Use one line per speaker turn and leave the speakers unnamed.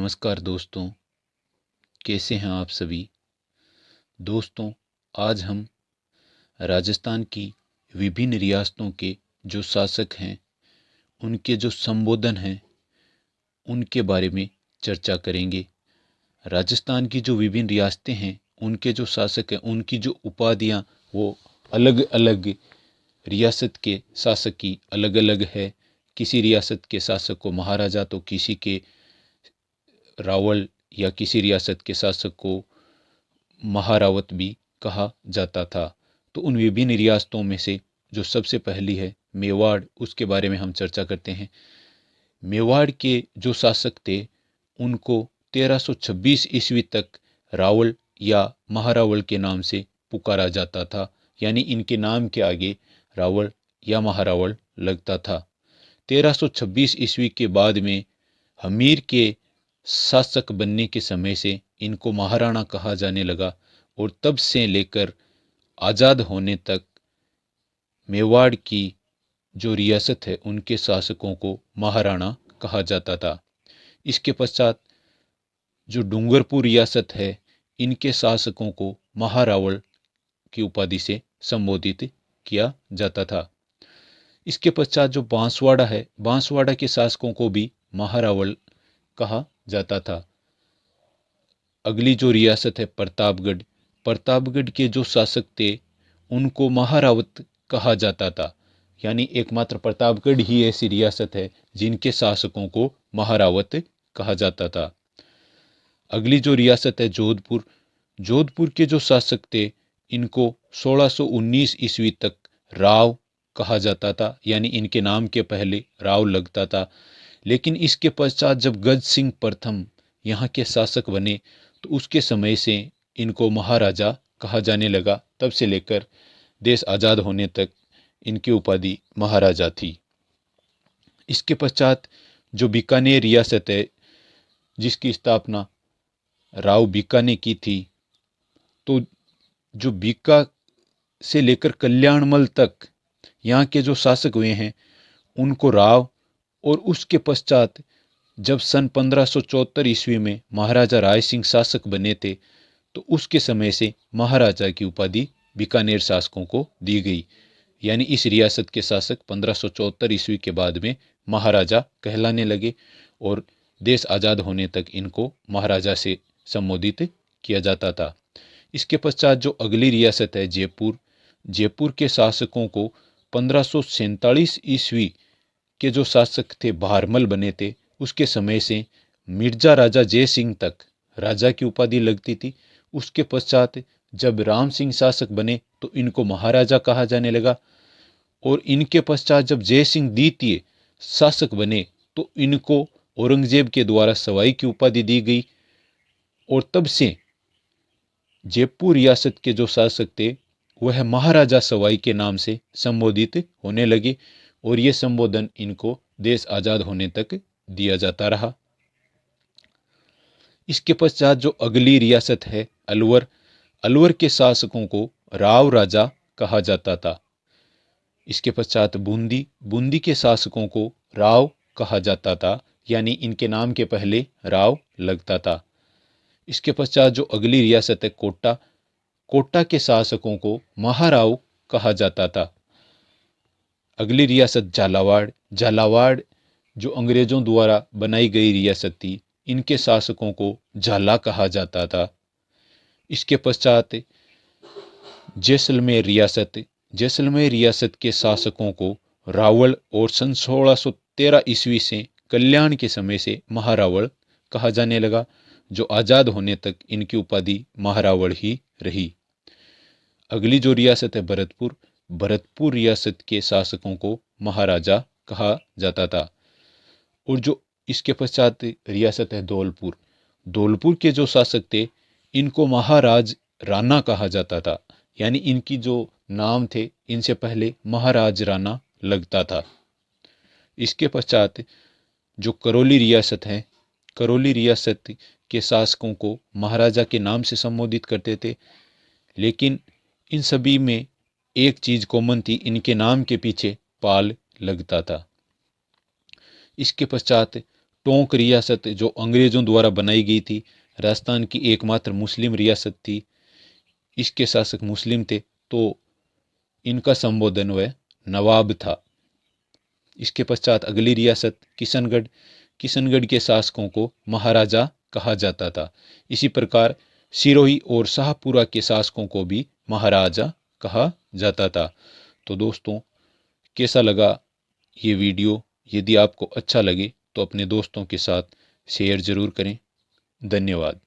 नमस्कार दोस्तों, कैसे हैं आप सभी। दोस्तों, आज हम राजस्थान की विभिन्न रियासतों के जो शासक हैं, उनके जो संबोधन हैं, उनके बारे में चर्चा करेंगे। राजस्थान की जो विभिन्न रियासतें हैं, उनके जो शासक हैं, उनकी जो उपाधियाँ वो अलग अलग रियासत के शासक की अलग अलग है। किसी रियासत के शासक को महाराजा तो किसी के रावल या किसी रियासत के शासक को महारावत भी कहा जाता था। तो उन विभिन्न रियासतों में से जो सबसे पहली है मेवाड़, उसके बारे में हम चर्चा करते हैं। मेवाड़ के जो शासक थे उनको 1326 ईस्वी तक रावल या महारावल के नाम से पुकारा जाता था, यानी इनके नाम के आगे रावल या महारावल लगता था। 1326 ईस्वी के बाद में हमीर के शासक बनने के समय से इनको महाराणा कहा जाने लगा और तब से लेकर आज़ाद होने तक मेवाड़ की जो रियासत है उनके शासकों को महाराणा कहा जाता था। इसके पश्चात जो डूंगरपुर रियासत है, इनके शासकों को महारावल की उपाधि से संबोधित किया जाता था। इसके पश्चात जो बांसवाड़ा है, बांसवाड़ा के शासकों को भी महारावल कहा जाता था। अगली जो रियासत है प्रतापगढ़, प्रतापगढ़ के जो शासक थे उनको महारावत कहा जाता था, यानी एकमात्र प्रतापगढ़ ही ऐसी रियासत है जिनके शासकों को महारावत कहा जाता था। अगली जो रियासत है जोधपुर, जोधपुर के जो शासक थे इनको 1619 ईस्वी तक राव कहा जाता था, यानी इनके नाम के पहले राव लगता था। लेकिन इसके पश्चात जब गज सिंह प्रथम यहाँ के शासक बने तो उसके समय से इनको महाराजा कहा जाने लगा। तब से लेकर देश आज़ाद होने तक इनकी उपाधि महाराजा थी। इसके पश्चात जो बीकानेर रियासत है, जिसकी स्थापना राव बीका ने की थी, तो जो बीका से लेकर कल्याणमल तक यहाँ के जो शासक हुए हैं उनको राव, और उसके पश्चात जब सन 1574 ईस्वी में महाराजा राय सिंह शासक बने थे तो उसके समय से महाराजा की उपाधि बीकानेर शासकों को दी गई, यानी इस रियासत के शासक 1574 ईस्वी के बाद में महाराजा कहलाने लगे और देश आज़ाद होने तक इनको महाराजा से संबोधित किया जाता था। इसके पश्चात जो अगली रियासत है जयपुर, जयपुर के शासकों को 1547 ईस्वी के जो शासक थे भारमल बने थे, उसके समय से मिर्जा राजा जय सिंह तक राजा की उपाधि लगती थी। उसके पश्चात जब राम सिंह शासक बने तो इनको महाराजा कहा जाने लगा, और इनके पश्चात जब जय सिंह द्वितीय शासक बने तो इनको औरंगजेब के द्वारा सवाई की उपाधि दी गई, और तब से जयपुर रियासत के जो शासक थे वह महाराजा सवाई के नाम से संबोधित होने लगे, और ये संबोधन इनको देश आज़ाद होने तक दिया जाता रहा। इसके पश्चात जो अगली रियासत है अलवर, अलवर के शासकों को राव राजा कहा जाता था। इसके पश्चात बूंदी, बूंदी के शासकों को राव कहा जाता था, यानी इनके नाम के पहले राव लगता था। इसके पश्चात जो अगली रियासत है कोटा, कोटा के शासकों को महाराव कहा जाता था। अगली रियासत झालावाड़, झालावाड़ जो अंग्रेजों द्वारा बनाई गई रियासत थी, इनके शासकों को झाला कहा जाता था। इसके पश्चात जैसलमेर रियासत, जैसलमेर रियासत के शासकों को रावल, और सन 1613 ईस्वी से कल्याण के समय से महारावल कहा जाने लगा। जो आज़ाद होने तक इनकी उपाधि महारावल ही रही। अगली जो रियासत है भरतपुर, भरतपुर रियासत के शासकों को महाराजा कहा जाता था। और जो इसके पश्चात रियासत है धौलपुर, धौलपुर के जो शासक थे इनको महाराज राणा कहा जाता था, यानी इनकी जो नाम थे इनसे पहले महाराज राणा लगता था। इसके पश्चात जो करौली रियासत है, करौली रियासत के शासकों को महाराजा के नाम से संबोधित करते थे, लेकिन इन सभी में एक चीज कॉमन थी, इनके नाम के पीछे पाल लगता था। इसके पश्चात टोंक रियासत जो अंग्रेज़ों द्वारा बनाई गई थी, राजस्थान की एकमात्र मुस्लिम रियासत थी, इसके शासक मुस्लिम थे, तो इनका संबोधन वह नवाब था। इसके पश्चात अगली रियासत किशनगढ़, किशनगढ़ के शासकों को महाराजा कहा जाता था। इसी प्रकार सिरोही और शाहपुरा के शासकों को भी महाराजा कहा जाता था। तो दोस्तों, कैसा लगा ये वीडियो? यदि आपको अच्छा लगे तो अपने दोस्तों के साथ शेयर ज़रूर करें। धन्यवाद।